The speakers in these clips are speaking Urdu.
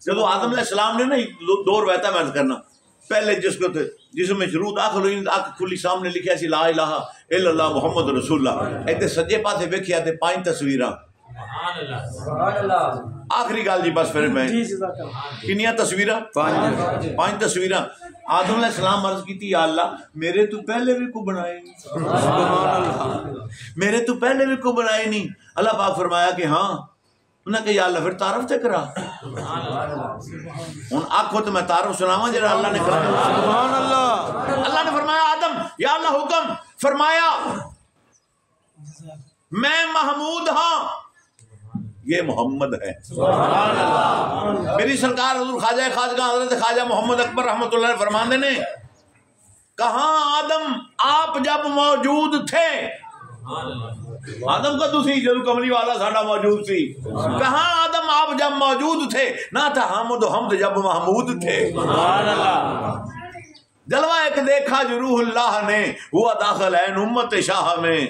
جب آدم علیہ السلام نے نا دو روایتاں میں عرض کرنا، پہلے جس میں شروع داخل ہوئی آنکھ کھلی سامنے لکھیا سی لا الہ الا اللہ محمد رسول اللہ، ایتے سجے پاسے ویکھیا تے 5 تصویراں، سبحان اللہ، آخری گل جی بس پھر میں کنیاں تصویراں 5 تصویراں۔ آدم علیہ السلام عرض کی یا اللہ میرے تو پہلے بھی کو بنائے نہیں، سبحان اللہ، میرے تو پہلے بھی کو بنائے نہیں۔ اللہ پاک فرمایا کہ ہاں، انہیں کہ یا اللہ پھر تعارف تے کرا، ہن آکھو تو میں تعارف سناواں جڑا اللہ نے کرا، سبحان اللہ۔ اللہ نے فرمایا آدم یا اللہ حکم فرمایا میں محمود ہاں، یہ محمد ہے، سبحان اللہ۔ میری سرکار حضور خواجہ خواجہ حضرت خواجہ محمد اکبر رحمۃ اللہ علیہ فرماندے نے کہاں آدم آپ جب موجود تھے، آدم کا دوسری جب کملی والا ساڈا موجود سی، کہاں آدم آپ جب موجود تھے، نہ تھا حمد و حمد جب محمود تھے، سبحان اللہ۔ جلوہ ایک دیکھا جو روح اللہ نے ہوا داخل ہے امت شاہ میں،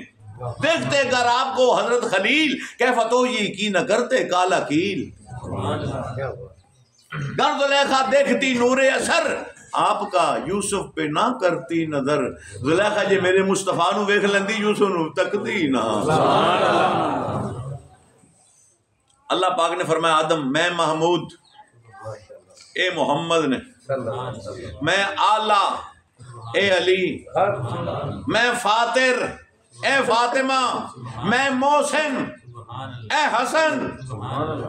دیکھتے گر آپ کو حضرت خلیل کیف تو یہ نہ کرتے کالا کیل، گر زلیخا دیکھتی نور اثر آپ کا یوسف پہ نہ کرتی نظر، زلیخا جی میرے مصطفیٰ نو ویکھ لیندی یوسف نو تکتی نہ، سبحان اللہ۔ اللہ پاک نے فرمایا آدم میں محمود، اے محمد نے، میں آلہ اے علی، میں فاطر اے فاطمہ، میں محسن اے حسن،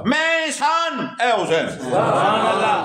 میں احسان اے حسین، سبحان اللہ۔